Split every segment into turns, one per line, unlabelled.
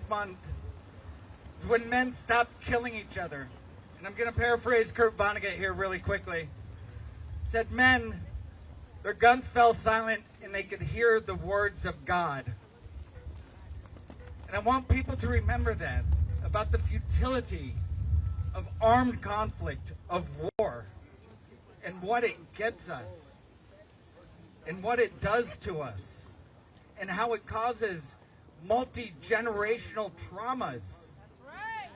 month is when men stopped killing each other. And I'm going to paraphrase Kurt Vonnegut here really quickly. He said, men, their guns fell silent and they could hear the words of God. And I want people to remember that, about the futility of armed conflict, of war, and what it gets us, and what it does to us, and how it causes multi-generational traumas.
That's right.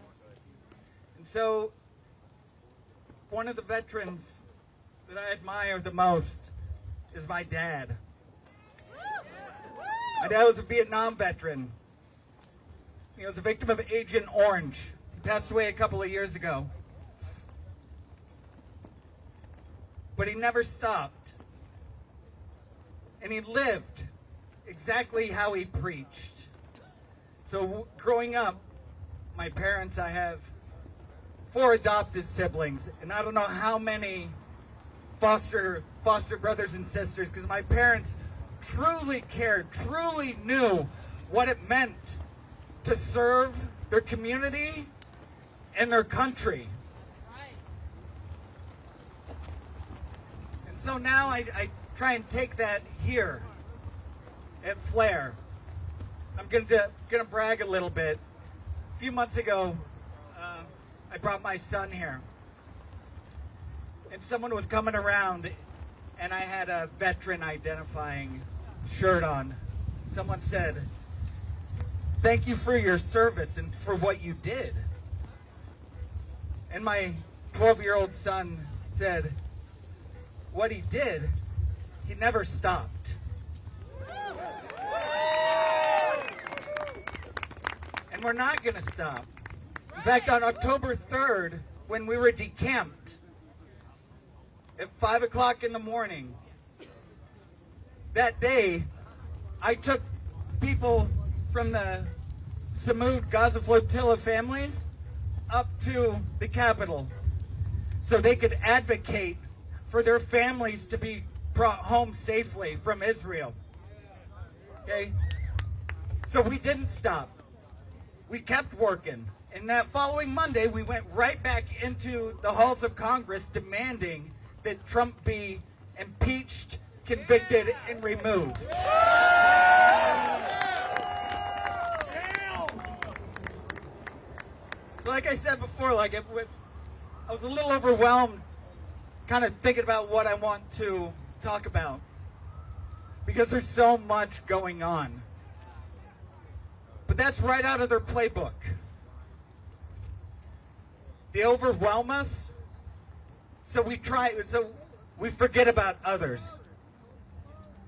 And so, one of the veterans that I admire the most is my dad. My dad was a Vietnam veteran. He was a victim of Agent Orange. He passed away a couple of years ago. But he never stopped. And he lived exactly how he preached. So growing up, my parents, I have 4 adopted siblings, and I don't know how many foster brothers and sisters, because my parents truly cared, truly knew what it meant to serve their community and their country.
Right.
And so now I try and take that here at Flair. I'm gonna brag a little bit. A few months ago, I brought my son here. And someone was coming around, and I had a veteran identifying shirt on. Someone said, "Thank you for your service and for what you did." And my 12-year-old son said, "What he did, he never stopped." And we're not going to stop. In fact, on October 3rd, when we were decamped at 5 o'clock in the morning, that day, I took people from the Samud Gaza Flotilla families up to the capital so they could advocate for their families to be brought home safely from Israel. Okay? So we didn't stop. We kept working. And that following Monday, we went right back into the halls of Congress demanding that Trump be impeached, convicted, and removed. So like I said before, I was a little overwhelmed kind of thinking about what I want to talk about, because there's so much going on. But that's right out of their playbook. They overwhelm us, so we forget about others.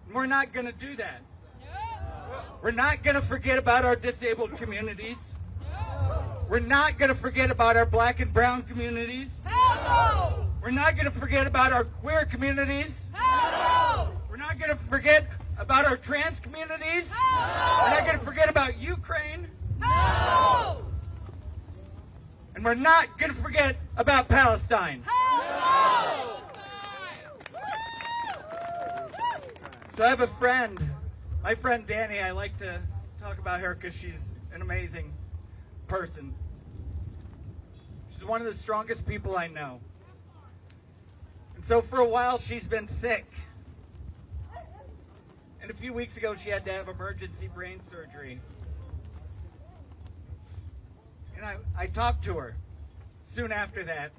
And we're not going to do that. We're not going to forget about our disabled communities. We're not going to forget about our black and brown communities. We're not going to forget about our queer communities. We're not going to forget about our trans communities. We're not going to forget about Ukraine. And we're not going to forget about Palestine. So I have a friend, my friend Danny. I like to talk about her because she's an amazing person. She's one of the strongest people I know. And so for a while she's been sick. And a few weeks ago she had to have emergency brain surgery. And I talked to her soon after that.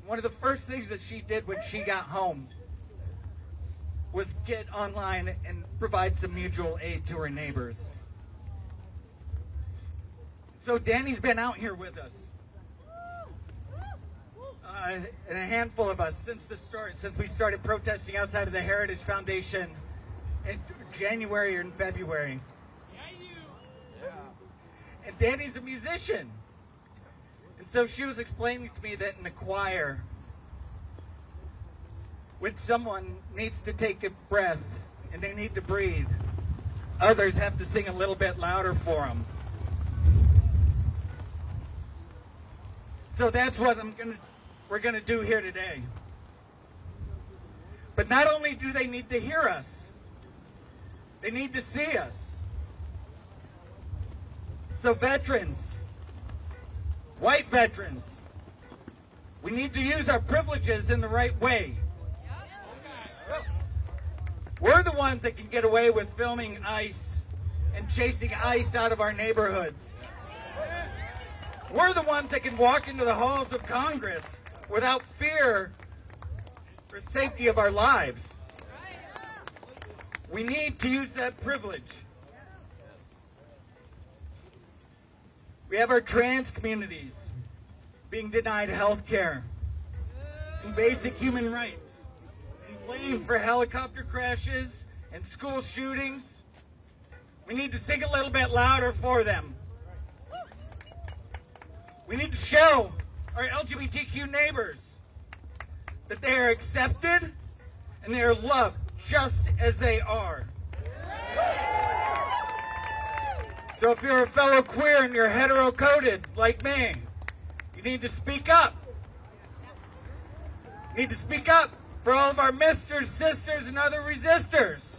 One of the first things that she did when she got home was get online and provide some mutual aid to her neighbors. So Danny's been out here with us, and a handful of us since we started protesting outside of the Heritage Foundation in January or in February. And Danny's a musician. And so she was explaining to me that in the choir, when someone needs to take a breath and they need to breathe, others have to sing a little bit louder for them. So that's what we're gonna do here today. But not only do they need to hear us, they need to see us. So veterans, white veterans, we need to use our privileges in the right way. We're the ones that can get away with filming ICE and chasing ICE out of our neighborhoods. We're the ones that can walk into the halls of Congress without fear for the safety of our lives. We need to use that privilege. We have our trans communities being denied health care and basic human rights, and blamed for helicopter crashes and school shootings. We need to sing a little bit louder for them. We need to show our LGBTQ neighbors that they are accepted and they are loved just as they are. So if you're a fellow queer and you're hetero-coded like me, you need to speak up. You need to speak up for all of our misters, sisters, and other resistors.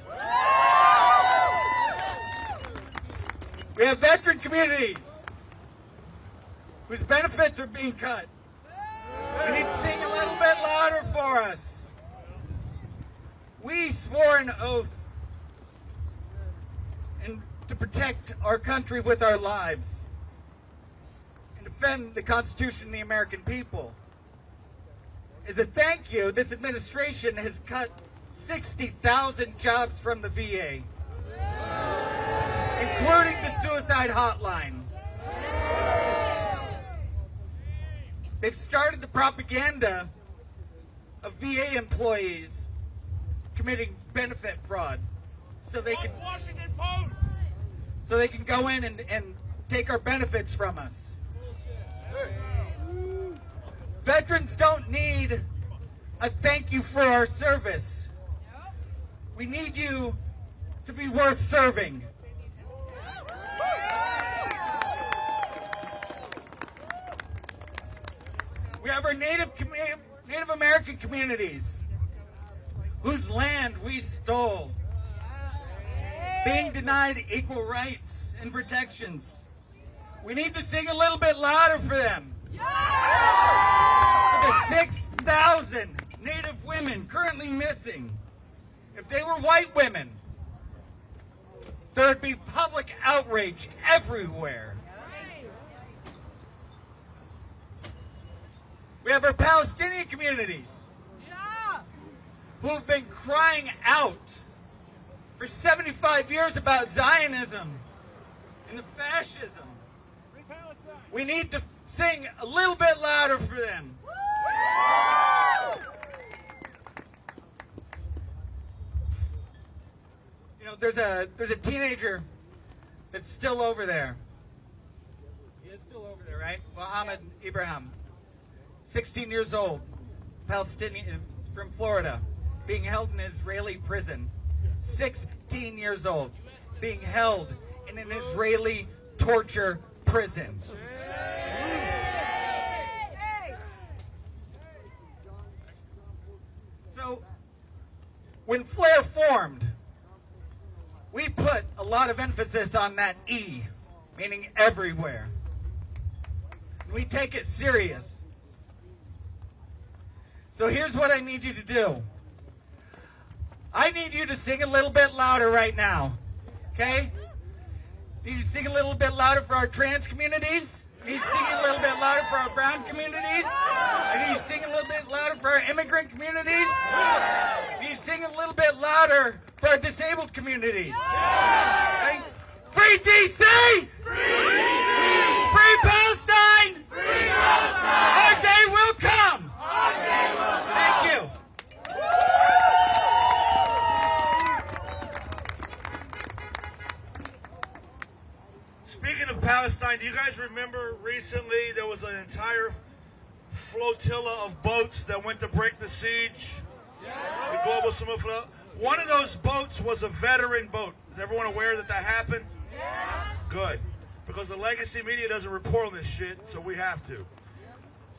We have veteran communities whose benefits are being cut. We need to sing a little bit louder for us. We swore an oath to protect our country with our lives and defend the Constitution and the American people. As a thank you, this administration has cut 60,000 jobs from the VA, including the suicide hotline. They've started the propaganda of VA employees committing benefit fraud so they can go in and take our benefits from us. Veterans don't need a thank you for our service. We need you to be worth serving. We have our Native American communities whose land we stole, being denied equal rights and protections. We need to sing a little bit louder for them. For the 6,000 Native women currently missing. If they were white women, there would be public outrage everywhere. We have our Palestinian communities who have been crying out for 75 years about Zionism and the fascism. We need to sing a little bit louder for them. You know, there's a teenager that's still over there. He is still over there, right? Mohammed Ibrahim, 16 years old, Palestinian from Florida, being held in an Israeli prison. 16 years old, being held in an Israeli torture prison. So, when Flair formed, we put a lot of emphasis on that E, meaning everywhere. And we take it serious. So here's what I need you to do. I need you to sing a little bit louder right now, okay? Need you to sing a little bit louder for our trans communities. Need you to sing a little bit louder for our brown communities. I need you to sing a little bit louder for our immigrant communities. Need you to sing a little bit louder for our disabled communities. Okay? Free DC! Free DC! Free Palestine! Free Palestine! Our day will come! Our day will come! Thank you.
Speaking of Palestine, do you guys remember recently there was an entire flotilla of boats that went to break the siege? The global summit float. One of those boats was a veteran boat. Is everyone aware that that happened? Good. Because the legacy media doesn't report on this shit, so we have to.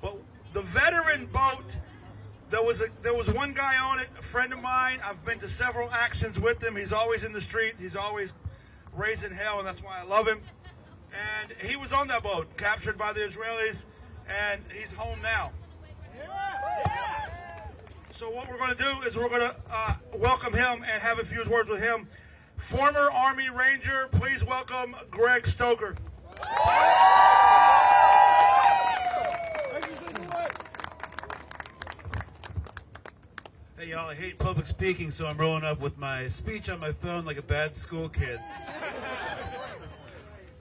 But the veteran boat, there was one guy on it, a friend of mine. I've been to several actions with him. He's always in the street. He's always raising hell, and that's why I love him. And he was on that boat, captured by the Israelis, and he's home now. So what we're going to do is we're going to welcome him and have a few words with him. Former Army Ranger, please welcome Greg Stoker.
Hey y'all, I hate public speaking, so I'm rolling up with my speech on my phone like a bad school kid.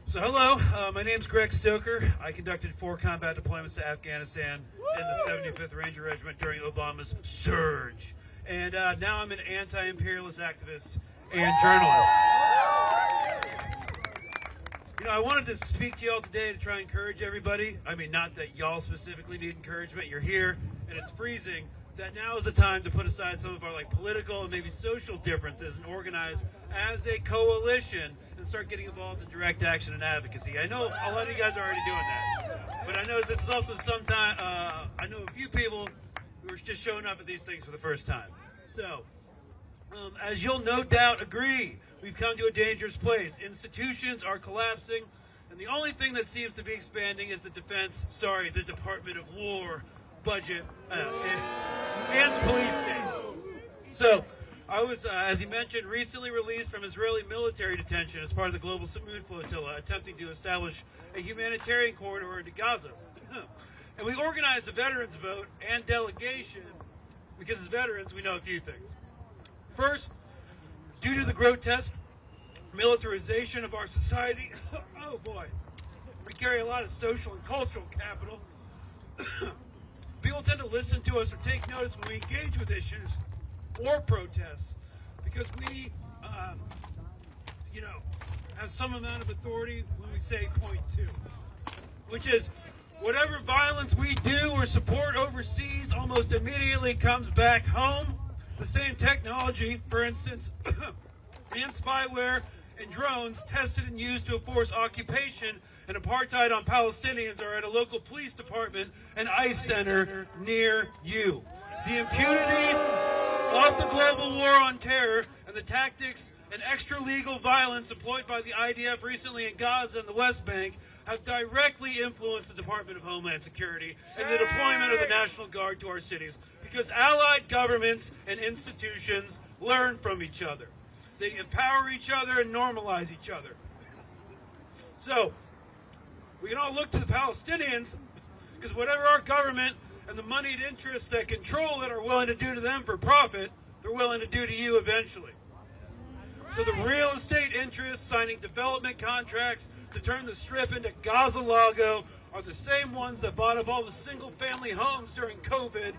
So hello, my name's Greg Stoker. I conducted 4 combat deployments to Afghanistan in the 75th Ranger Regiment during Obama's surge. And now I'm an anti-imperialist activist and journalist. You know, I wanted to speak to y'all today to try and encourage everybody. I mean, not that y'all specifically need encouragement. You're here and it's freezing. That now is the time to put aside some of our political and maybe social differences and organize as a coalition and start getting involved in direct action and advocacy. I know a lot of you guys are already doing that, but I know this is also sometime. I know a few people who are just showing up at these things for the first time. So, as you'll no doubt agree, we've come to a dangerous place. Institutions are collapsing, and the only thing that seems to be expanding is the the Department of War budget and police state. So, I was, as he mentioned, recently released from Israeli military detention as part of the global Samud flotilla, attempting to establish a humanitarian corridor into Gaza. And we organized a veterans vote and delegation because as veterans, we know a few things. First, due to the grotesque militarization of our society, oh boy, we carry a lot of social and cultural capital. People tend to listen to us or take notice when we engage with issues or protests because we, have some amount of authority when we say point 2, which is whatever violence we do or support overseas almost immediately comes back home. The same technology, for instance, and spyware and drones tested and used to enforce occupation and apartheid on Palestinians are at a local police department and ICE center near you. The impunity of the global war on terror and the tactics and extra-legal violence employed by the IDF recently in Gaza and the West Bank have directly influenced the Department of Homeland Security and the deployment of the National Guard to our cities because allied governments and institutions learn from each other. They empower each other and normalize each other. So, we can all look to the Palestinians because whatever our government and the moneyed interests that control it are willing to do to them for profit, they're willing to do to you eventually. So the real estate interests signing development contracts to turn the Strip into Gaza-Lago are the same ones that bought up all the single-family homes during COVID,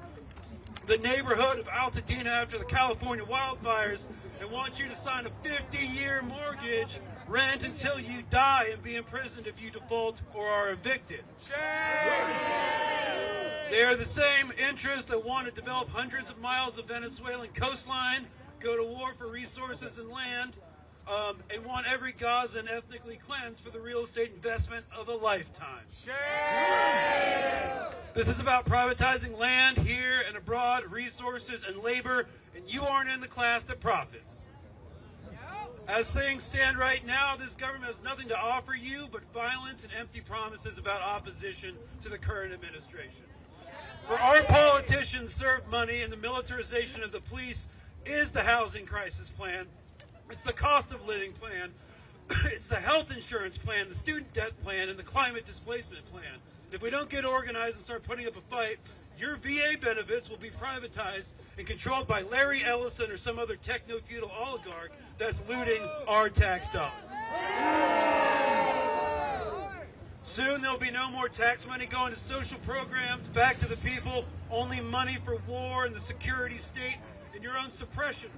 the neighborhood of Altadena after the California wildfires, and want you to sign a 50-year mortgage, rent until you die, and be imprisoned if you default or are evicted. They are the same interests that want to develop hundreds of miles of Venezuelan coastline, go to war for resources and land, and want every Gazan ethnically cleansed for the real estate investment of a lifetime. This is about privatizing land here and abroad, resources and labor, and you aren't in the class that profits. As things stand right now, this government has nothing to offer you but violence and empty promises about opposition to the current administration. For our politicians serve money, and the militarization of the police is the housing crisis plan. It's the cost of living plan. It's the health insurance plan, the student debt plan, and the climate displacement plan. If we don't get organized and start putting up a fight, your VA benefits will be privatized and controlled by Larry Ellison or some other techno-feudal oligarch that's looting our tax dollars. Soon there'll be no more tax money going to social programs, back to the people, only money for war and the security state and your own suppression.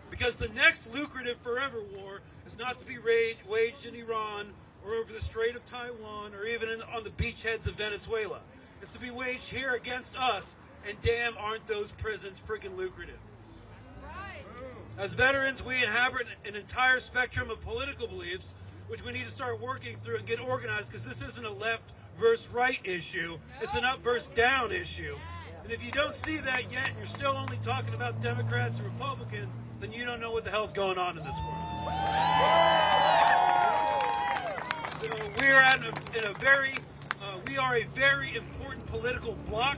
Because the next lucrative forever war is not to be waged in Iran or over the Strait of Taiwan or even on the beachheads of Venezuela. It's to be waged here against us, and damn aren't those prisons friggin' lucrative. As veterans, we inhabit an entire spectrum of political beliefs, which we need to start working through and get organized, because this isn't a left versus right issue, it's an up versus down issue. And if you don't see that yet, and you're still only talking about Democrats and Republicans, then you don't know what the hell's going on in this world. we are we are a very important political bloc,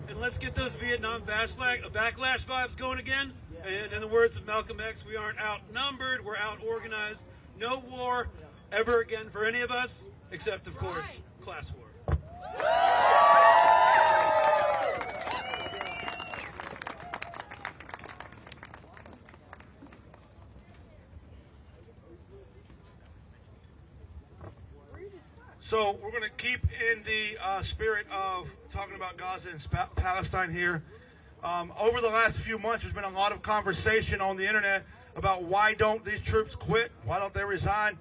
and let's get those Vietnam backlash vibes going again. And in the words of Malcolm X, we aren't outnumbered, we're out-organized. No war ever again for any of us, except, of course, class war.
So we're going to keep in the spirit of talking about Gaza and Palestine here. Over the last few months, there's been a lot of conversation on the internet about why don't these troops quit? Why don't they resign?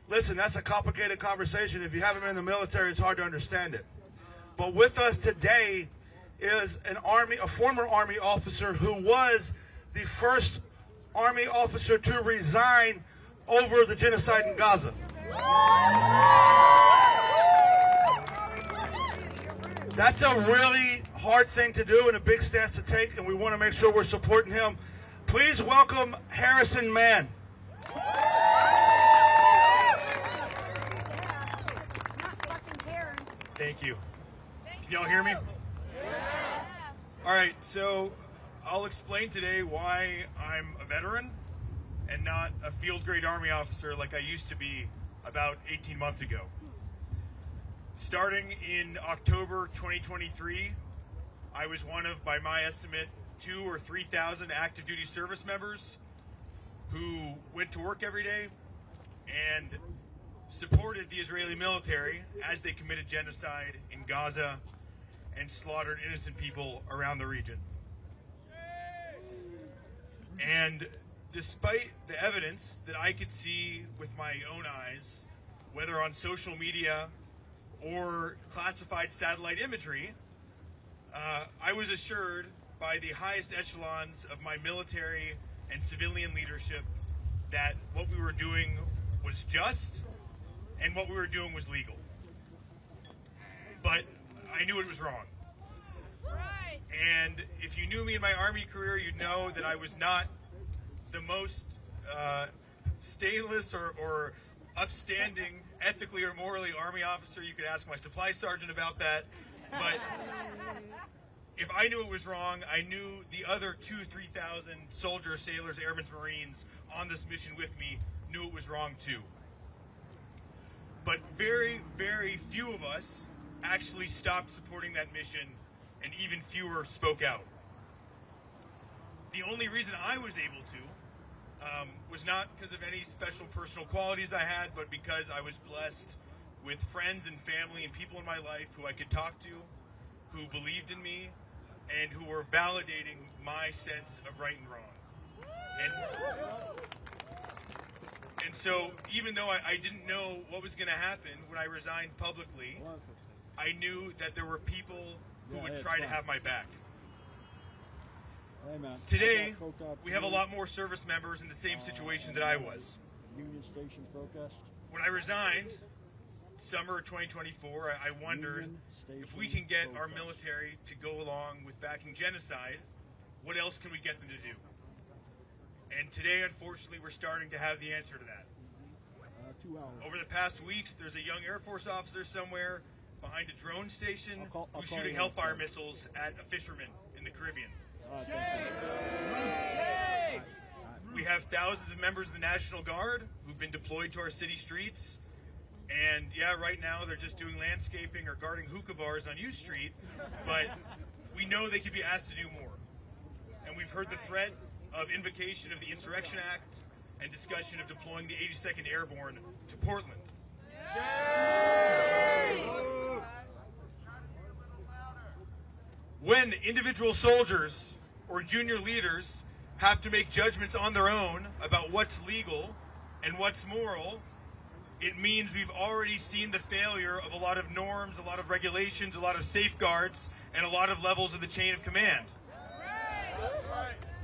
Listen, that's a complicated conversation. If you haven't been in the military, it's hard to understand it. But with us today is a former Army officer who was the first Army officer to resign over the genocide in Gaza. That's a really hard thing to do and a big stance to take, and we want to make sure we're supporting him. Please welcome Harrison Mann.
Thank you. Can y'all hear me? All right, so I'll explain today why I'm a veteran and not a field grade Army officer like I used to be about 18 months ago. Starting in October 2023, I was one of, by my estimate, 2,000 or 3,000 active duty service members who went to work every day and supported the Israeli military as they committed genocide in Gaza and slaughtered innocent people around the region. And despite the evidence that I could see with my own eyes, whether on social media or classified satellite imagery, I was assured by the highest echelons of my military and civilian leadership that what we were doing was just and what we were doing was legal. But I knew it was wrong.
Right.
And if you knew me in my Army career, you'd know that I was not the most stainless or upstanding, ethically or morally Army officer. You could ask my supply sergeant about that. But if I knew it was wrong, I knew the other 2,000 to 3,000 soldiers, sailors, airmen, Marines on this mission with me knew it was wrong too. But very, very few of us actually stopped supporting that mission, and even fewer spoke out. The only reason I was able to was not because of any special personal qualities I had, but because I was blessed with friends and family and people in my life who I could talk to, who believed in me, and who were validating my sense of right and wrong. And so, even though I didn't know what was going to happen when I resigned publicly, I knew that there were people who would try to have my back. Today, we have a lot more service members in the same situation that I was.
Union Station protest.
When I resigned, summer of 2024, I wondered if we can get our military to go along with backing genocide, what else can we get them to do? And today, unfortunately, we're starting to have the answer to that.
2 hours.
Over the past weeks, there's a young Air Force officer somewhere behind a drone station who's shooting Hellfire missiles at a fisherman in the Caribbean. We have thousands of members of the National Guard who've been deployed to our city streets. And yeah, right now they're just doing landscaping or guarding hookah bars on U Street, but we know they could be asked to do more. And we've heard the threat of invocation of the Insurrection Act and discussion of deploying the 82nd Airborne to Portland. When individual soldiers or junior leaders have to make judgments on their own about what's legal and what's moral, it means we've already seen the failure of a lot of norms, a lot of regulations, a lot of safeguards, and a lot of levels of the chain of command.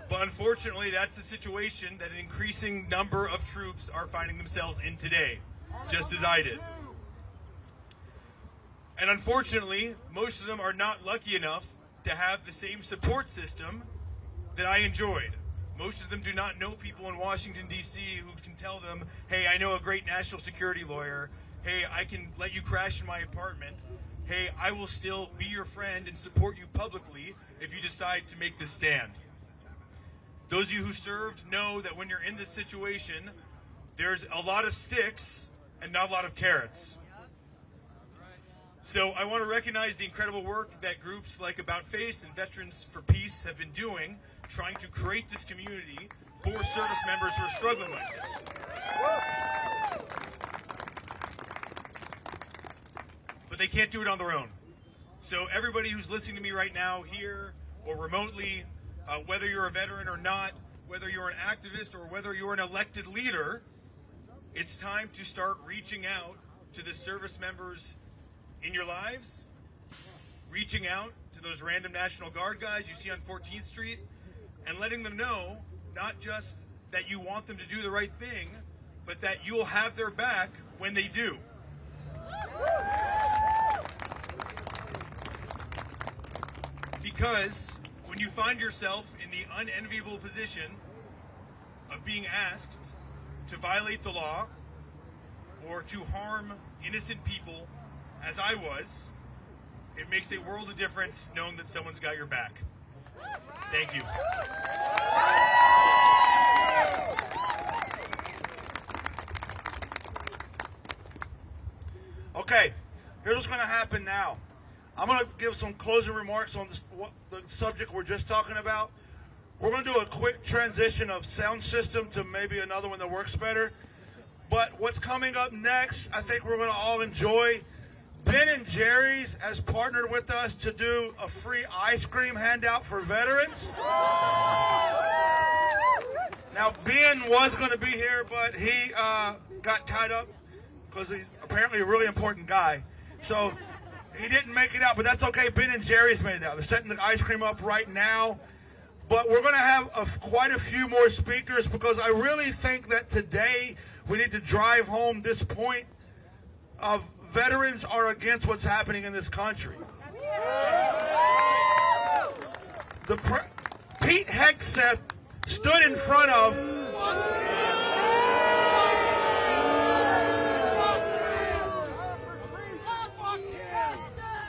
But unfortunately, that's the situation that an increasing number of troops are finding themselves in today, just as I did. And unfortunately, most of them are not lucky enough to have the same support system that I enjoyed. Most of them do not know people in Washington, D.C. who can tell them, hey, I know a great national security lawyer, hey, I can let you crash in my apartment. Hey, I will still be your friend and support you publicly if you decide to make this stand. Those of you who served know that when you're in this situation, there's a lot of sticks and not a lot of carrots. So I want to recognize the incredible work that groups like About Face and Veterans for Peace have been doing, trying to create this community for service members who are struggling like this. But they can't do it on their own. So everybody who's listening to me right now, here or remotely, whether you're a veteran or not, whether you're an activist or whether you're an elected leader, it's time to start reaching out to the service members in your lives, reaching out to those random National Guard guys you see on 14th Street, and letting them know not just that you want them to do the right thing, but that you'll have their back when they do. Because when you find yourself in the unenviable position of being asked to violate the law or to harm innocent people, as I was, it makes a world of difference knowing that someone's got your back. Thank you.
Okay, here's what's going to happen now. I'm going to give some closing remarks on the subject we're just talking about. We're going to do a quick transition of sound system to maybe another one that works better. But what's coming up next, I think we're going to all enjoy. Ben and Jerry's has partnered with us to do a free ice cream handout for veterans. Now, Ben was going to be here, but he got tied up because he's apparently a really important guy. So he didn't make it out, but that's okay. Ben and Jerry's made it out. They're setting the ice cream up right now. But we're going to have quite a few more speakers because I really think that today we need to drive home this point of veterans are against what's happening in this country. Pete Hegseth stood in front of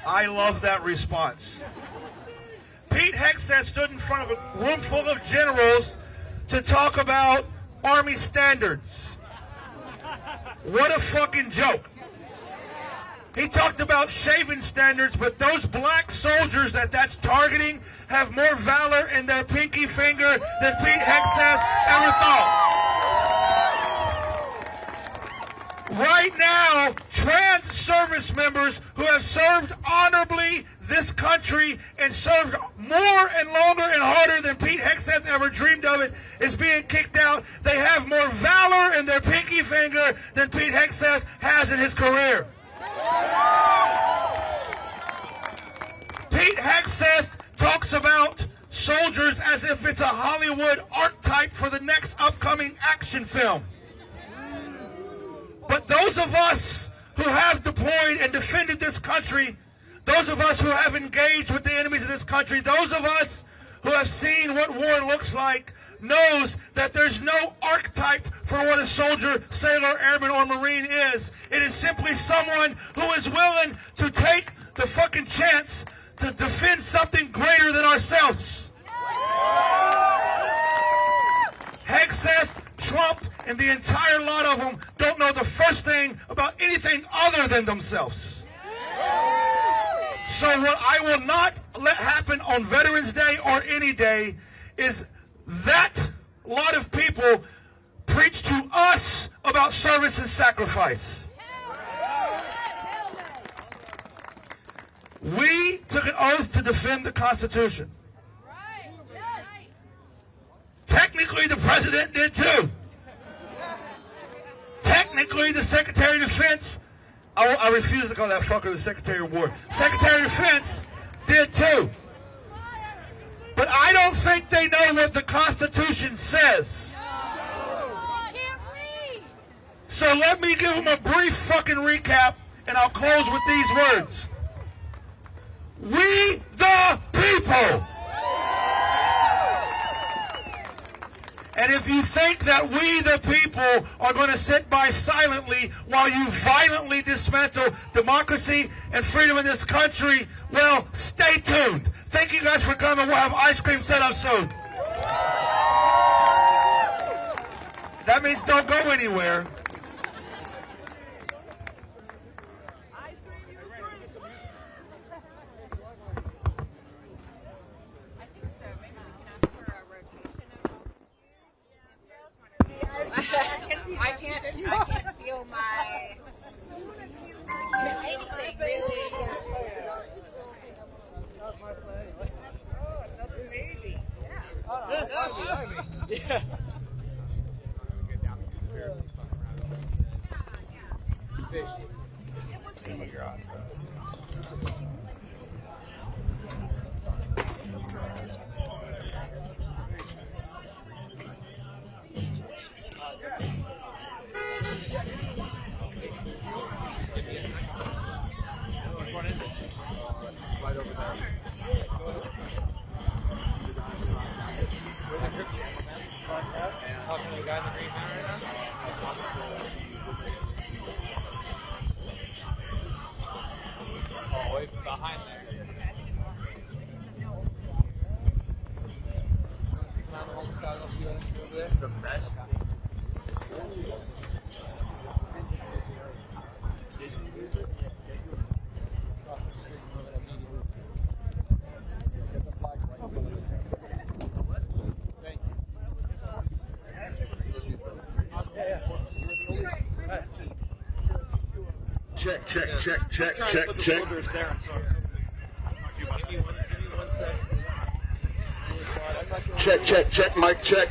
I love that response. Pete Hegseth stood in front of a room full of generals to talk about Army standards. What a fucking joke. He talked about shaving standards, but those black soldiers that's targeting have more valor in their pinky finger than Pete Hegseth ever thought. Right now, trans service members who have served honorably this country and served more and longer and harder than Pete Hegseth ever dreamed of it is being kicked out. They have more valor in their pinky finger than Pete Hegseth has in his career. Pete Hegseth talks about soldiers as if it's a Hollywood archetype for the next upcoming action film. But those of us who have deployed and defended this country, those of us who have engaged with the enemies of this country, those of us who have seen what war looks like, knows that there's no archetype for what a soldier, sailor, airman, or Marine is. It is simply someone who is willing to take the fucking chance to defend something greater than ourselves. Hegseth, Trump, and the entire lot of them don't know the first thing about anything other than themselves. So what I will not let happen on Veterans Day or any day is that lot of people preach to us about service and sacrifice. We took an oath to defend the Constitution. Technically, the President did too. Technically, the Secretary of Defense, I refuse to call that fucker the Secretary of War. Secretary of Defense did too. But I don't think they know what the Constitution says. So let me give them a brief fucking recap, and I'll close with these words. We the people. And if you think that we, the people, are going to sit by silently while you violently dismantle democracy and freedom in this country, well, stay tuned. Thank you guys for coming. We'll have ice cream set up soon. That means don't go anywhere.
I can't feel my anything really. Oh, another baby.
Yeah.
The best. Check. Check, mic check.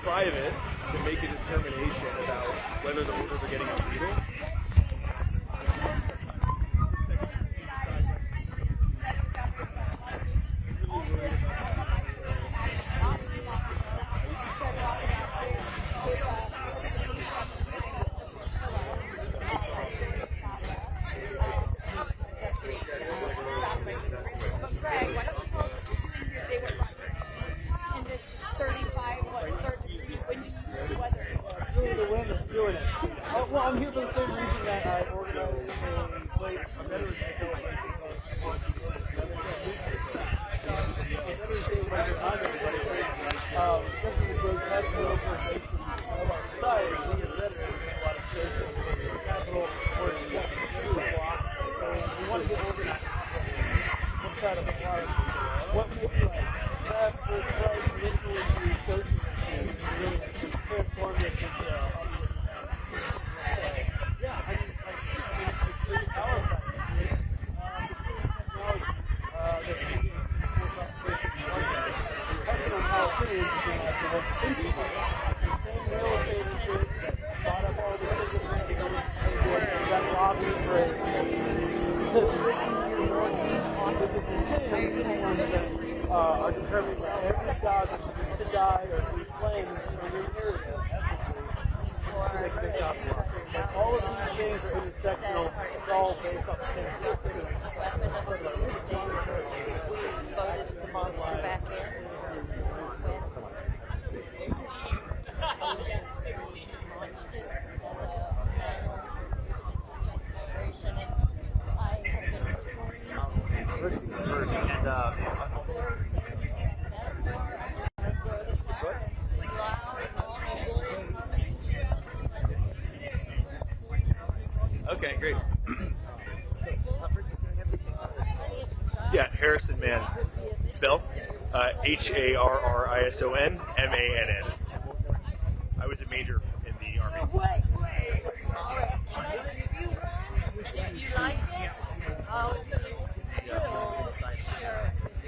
Private to make a determination about whether the orders are getting illegal.
Well, I'm here for the same reason that I organized a Veterans are determining that every dog is to die or to be claimed in your area. All of these things are intersectional. It's all based off the same thing.
We voted the monster back in.
First things first, and what's that?
Yeah, Harrison Mann. Spell? HarrisonMann. I was a major in the Army.
All right. If you like it, I'll share it with your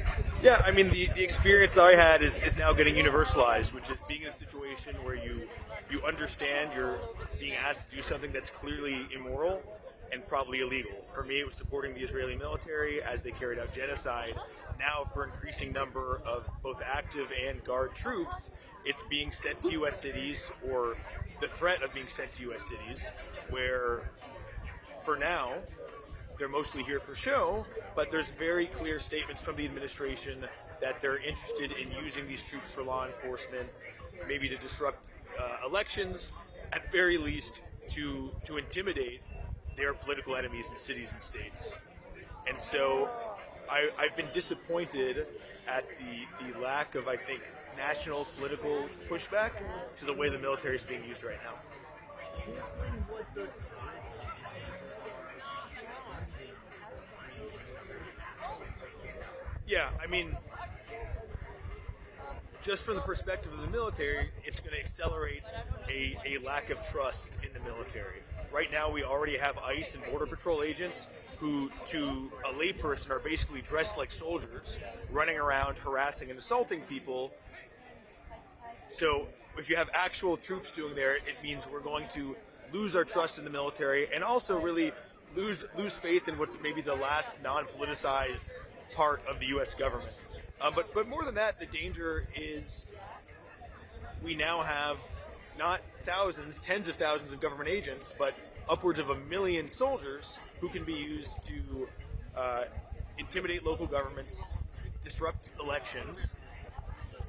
community.
Yeah, I mean, the experience I had is now getting universalized, which is being in a situation where you understand you're being asked to do something that's clearly immoral and probably illegal. For me, it was supporting the Israeli military as they carried out genocide. Now, for increasing number of both active and guard troops, it's being sent to U.S. cities, or the threat of being sent to U.S. cities, where, for now, they're mostly here for show, but there's very clear statements from the administration that they're interested in using these troops for law enforcement, maybe to disrupt elections, at very least to intimidate their political enemies in cities and states. And so I've been disappointed at the lack of, I think, national political pushback to the way the military is being used right now. Yeah, I mean, just from the perspective of the military, it's going to accelerate a lack of trust in the military. Right now, we already have ICE and Border Patrol agents who, to a layperson, are basically dressed like soldiers, running around harassing and assaulting people. So if you have actual troops doing there, it means we're going to lose our trust in the military and also really lose faith in what's maybe the last non-politicized part of the U.S. government. But more than that, the danger is we now have not thousands, tens of thousands of government agents, but upwards of 1 million soldiers who can be used to intimidate local governments, disrupt elections,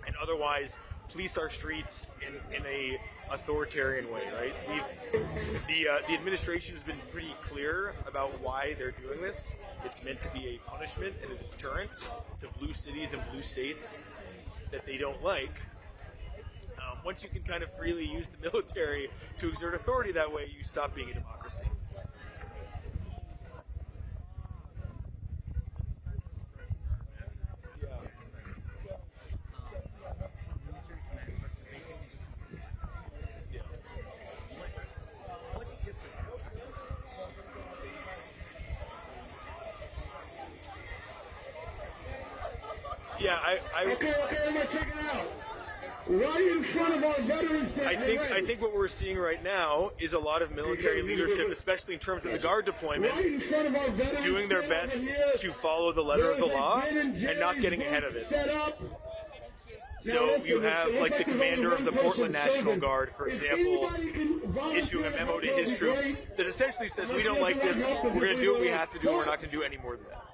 and otherwise police our streets in a authoritarian way, right? The administration has been pretty clear about why they're doing this. It's meant to be a punishment and a deterrent to blue cities and blue states that they don't like. Once you can kind of freely use the military to exert authority that way, you stop being a democracy. Yeah,
Okay, everybody check it out. Right in front of our veterans day.
I think what we're seeing right now is a lot of military leadership, especially in terms of the guard deployment, doing their best to follow the letter of the law and not getting ahead of it. So you have, like, the commander of the Portland National Guard, for example, issuing a memo to his troops that essentially says, we don't like this, we're going to do what we have to do, we're not going to do any more than that.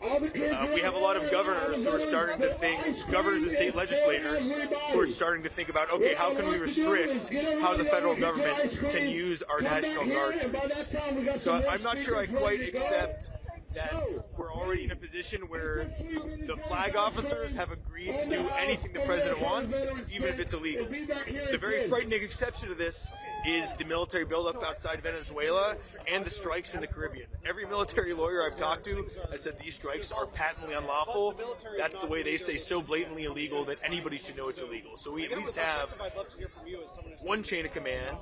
We have a lot of governors who are starting to think, governors and state legislators who are starting to think about, okay, how can we restrict how the federal government can use our National Guard troops? So I'm not sure I quite accept that we're already in a position where the flag officers have agreed to do anything the president wants, even if it's illegal. The very frightening exception to this is the military buildup outside Venezuela and the strikes in the Caribbean. Every military lawyer I've talked to has said these strikes are patently unlawful. That's the way they say, so blatantly illegal that anybody should know it's illegal. So we at least have one chain of command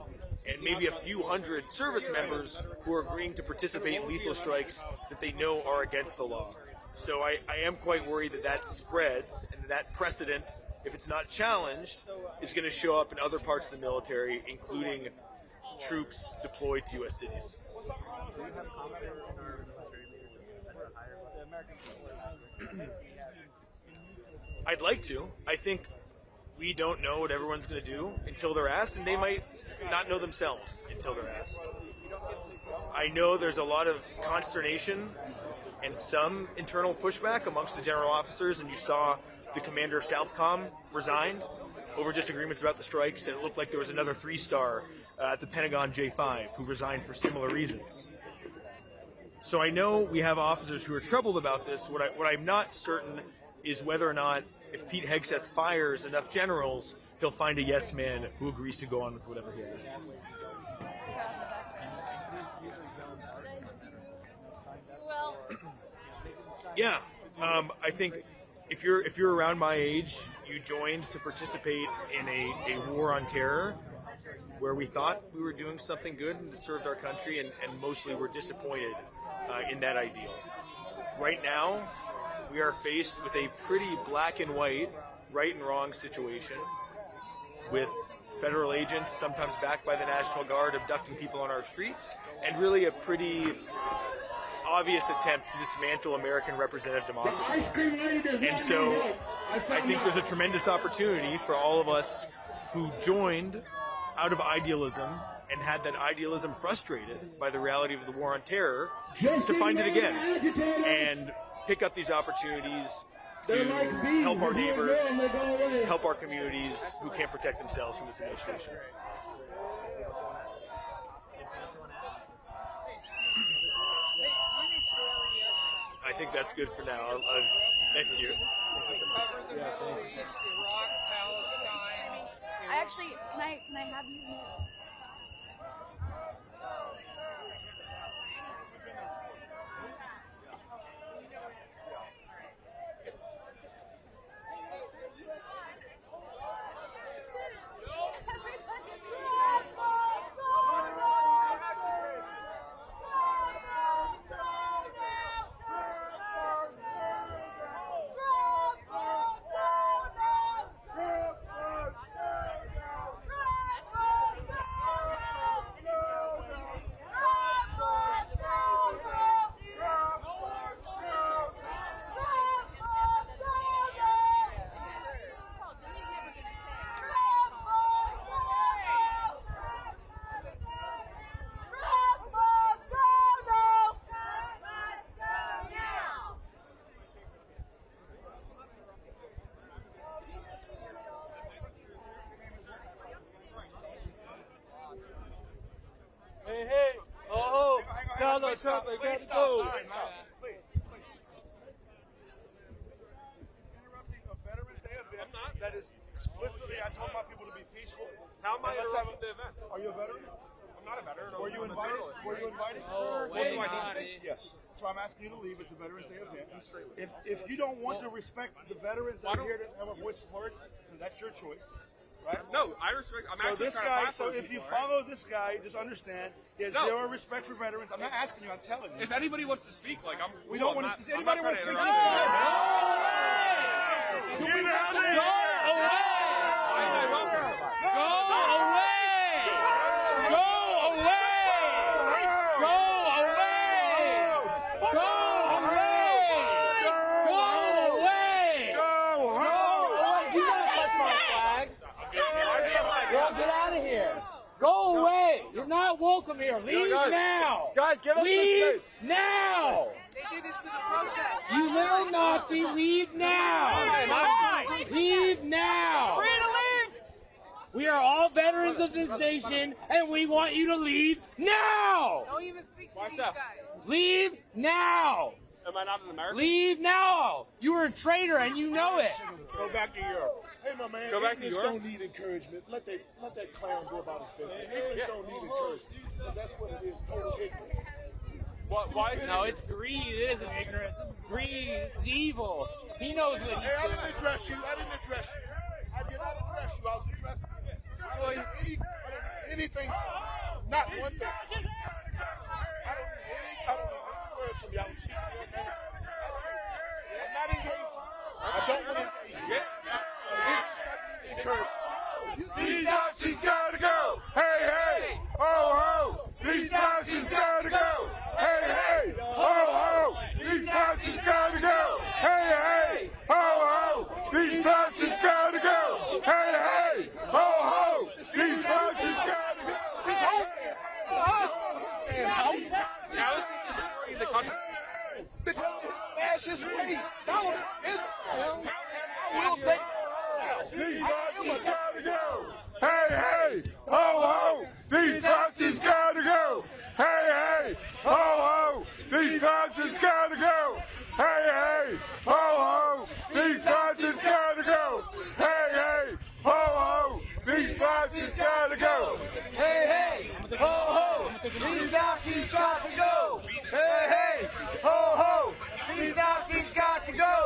and maybe a few hundred service members who are agreeing to participate in lethal strikes that they know are against the law. So I am quite worried that that spreads and that precedent, if it's not challenged, is going to show up in other parts of the military, including troops deployed to U.S. cities. I'd like to. I think we don't know what everyone's going to do until they're asked, and they might not know themselves until they're asked. I know there's a lot of consternation and some internal pushback amongst the general officers, and you saw the commander of Southcom resigned over disagreements about the strikes, and it looked like there was another 3-star at the Pentagon J5 who resigned for similar reasons. So I know we have officers who are troubled about this. What I'm not certain is whether or not, if Pete Hegseth fires enough generals, he'll find a yes man who agrees to go on with whatever he has.
Well,
Yeah, I think if you're around my age, you joined to participate in a war on terror, where we thought we were doing something good and that served our country, and mostly were disappointed in that ideal. Right now, we are faced with a pretty black and white, right and wrong situation, with federal agents, sometimes backed by the National Guard, abducting people on our streets, and really a pretty obvious attempt to dismantle American representative democracy. And so I think there's a tremendous opportunity for all of us who joined out of idealism and had that idealism frustrated by the reality of the war on terror to find it again and pick up these opportunities to help our neighbors, help our communities who can't protect themselves from this administration. I think that's good for now. Thank you.
Iraq, Palestine.
I actually, can I have you?
Stop. Please stop. Please. Interrupting a Veterans Day event that is explicitly, I told my people to be peaceful.
How am I interrupting the event?
Are you a veteran?
I'm not a veteran.
Were you invited?
Oh,
What do I need? Yes. So I'm asking you to leave. It's a Veterans Day event. If you don't want to respect the veterans that are here to have a voice heard, then that's your choice. Right?
No, I respect. I'm
so
actually
this
trying
guy.
to pass
So if you follow this guy, just understand he has zero respect for veterans. I'm not asking you. I'm telling you.
If anybody wants to speak, like I'm.
We don't want to. Does anybody want to speak?
Go away!
Go away! You're not welcome here. Leave now!
Guys, give us some space.
Leave now!
They do this to the protest.
You little Nazi, leave now! Leave now!
Free to leave!
We are all veterans of this nation, and we want you to leave now!
Don't even speak to these guys.
Leave now!
Am I not an American?
Leave now! You are a traitor, and you know it!
Go back to Europe.
Hey, my man,
Go back to
English
Europe.
don't need encouragement. Let that clown go about his business. English don't need encouragement. Because that's what it is, total ignorance.
Why is it?
No, it's greed. It isn't ignorance. This is greed. It's evil. He knows what he's
Hey, I
doing.
didn't address you. I did not address you. I was addressing you. I don't need anything, not one thing. I don't need any words from you. I was speaking to your man. I'm not engaged. I don't want to engage.
These Nazis gotta go! Hey, hey! Ho, ho! These Nazis gotta go! Hey, hey! Ho, ho! These Nazis gotta go! Hey, hey! Ho, ho! These Nazis gotta go! Hey, hey! Ho, ho! These Nazis gotta go!
How is he destroying the country?
Because fascist ways. I will say.
These Nazis gotta go! Hey, hey! Ho, ho! These Nazis gotta go! Hey, hey! Ho, ho! These Nazis gotta go! Hey, hey! Ho, ho! These Nazis gotta go! Hey, hey! Ho, ho! These Nazis gotta go! Hey, hey! Ho, ho! These Nazis got to go! Hey, hey! Ho, ho! These Nazis got to go!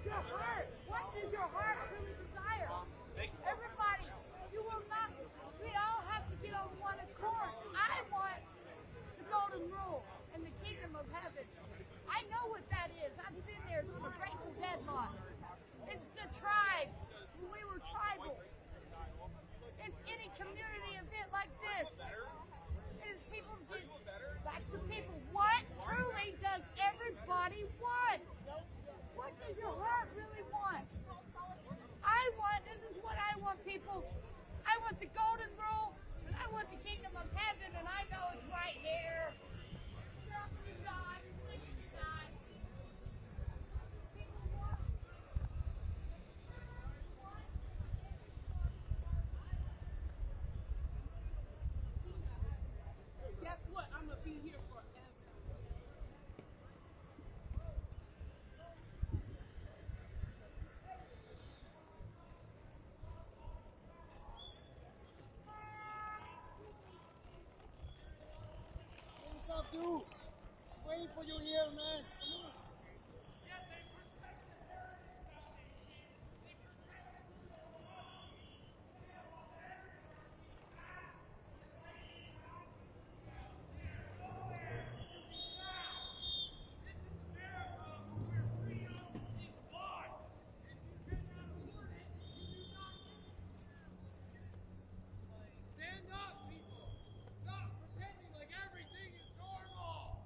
Your heart. What does your heart really desire? Everybody, you will not. We all have to get on one accord. I want the golden rule and the kingdom of heaven. I know what that is. I've been there. It's on the Grateful Dead lot. It's the tribes. When we were tribal. It's any community event like this. It is people get back to people. What truly does everybody want? What does your heart really want? This is what I want, people. I want the golden rule, and I want the kingdom of heaven, and I know it's right here. Something died, something died. People want. Guess what? I'm gonna be here forever.
What's up, dude? Waiting for you here, man. Come on.
Stand up, people! Stop pretending like everything is normal!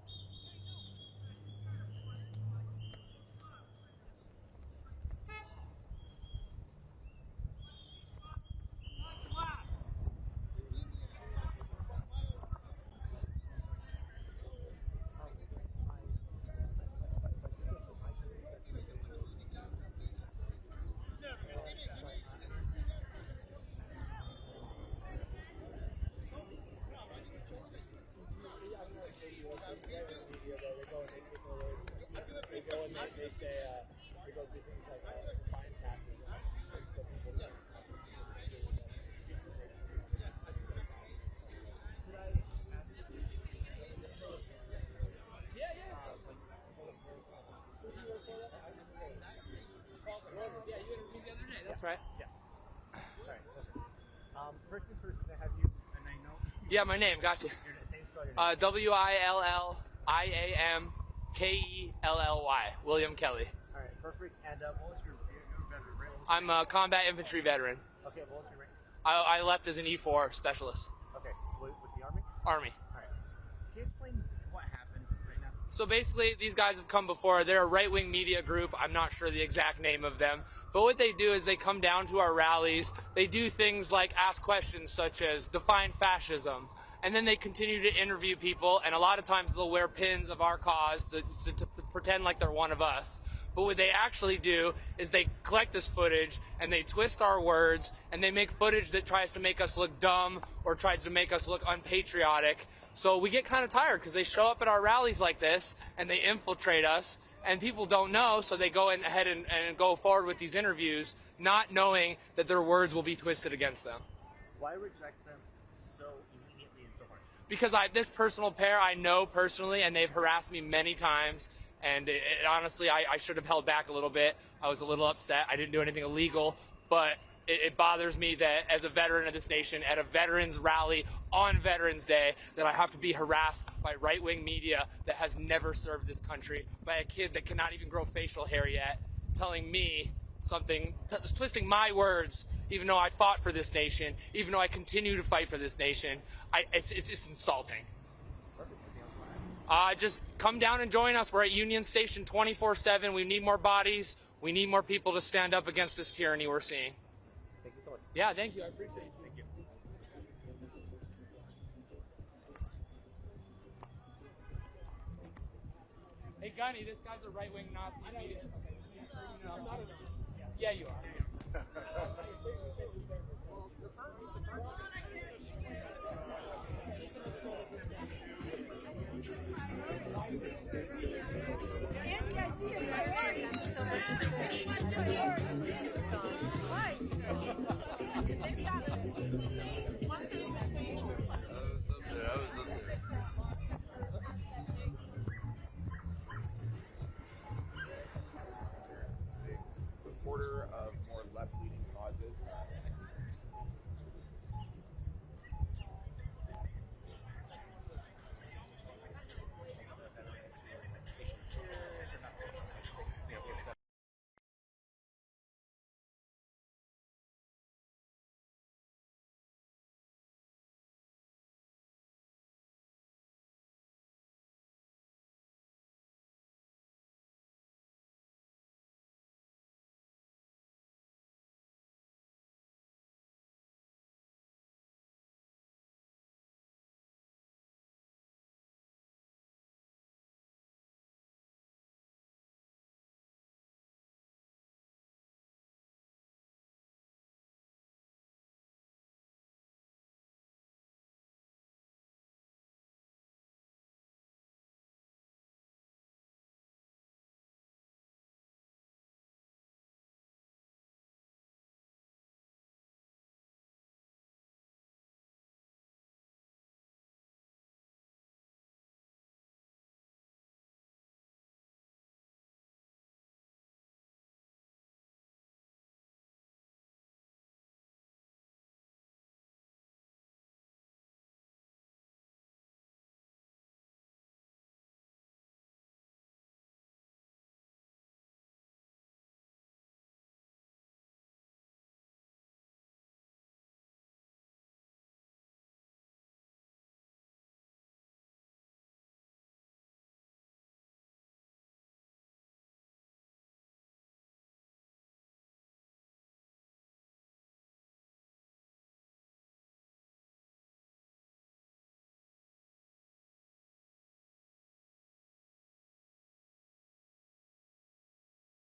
That's right.
Yeah. All right. Perfect. First things first, can I have you and I know?
Yeah, my name. Gotcha.
Your same spell your name.
William-Kelley. William Kelly.
All right. Perfect. And what was your veteran rank?
I'm a combat infantry veteran.
Okay. What was your rank?
I left as an E4 specialist.
Okay. With the Army?
Army.
All right. Can you explain what happened right now?
So basically, these guys have come before. They're a right-wing media group. I'm not sure the exact name of them. But what they do is they come down to our rallies. They do things like ask questions such as define fascism. And then they continue to interview people. And a lot of times they'll wear pins of our cause to pretend like they're one of us. But what they actually do is they collect this footage and they twist our words and they make footage that tries to make us look dumb or tries to make us look unpatriotic. So we get kind of tired because they show up at our rallies like this and they infiltrate us and people don't know, so they go ahead and go forward with these interviews not knowing that their words will be twisted against them.
Why reject them so immediately and so hard?
Because this personal pair I know personally and they've harassed me many times. And honestly, I should have held back a little bit. I was a little upset. I didn't do anything illegal, but it bothers me that as a veteran of this nation, at a veterans rally on Veterans Day, that I have to be harassed by right-wing media that has never served this country, by a kid that cannot even grow facial hair yet, telling me something, twisting my words, even though I fought for this nation, even though I continue to fight for this nation. It's insulting. Just come down and join us. We're at Union Station 24/7. We need more bodies. We need more people to stand up against this tyranny we're seeing.
Thank you so much.
Yeah, thank you. I appreciate it.
Thank you.
Hey, Gunny, this guy's a right-wing Nazi. Yeah, you are.
Andy, I see his priorities. So much
supporter of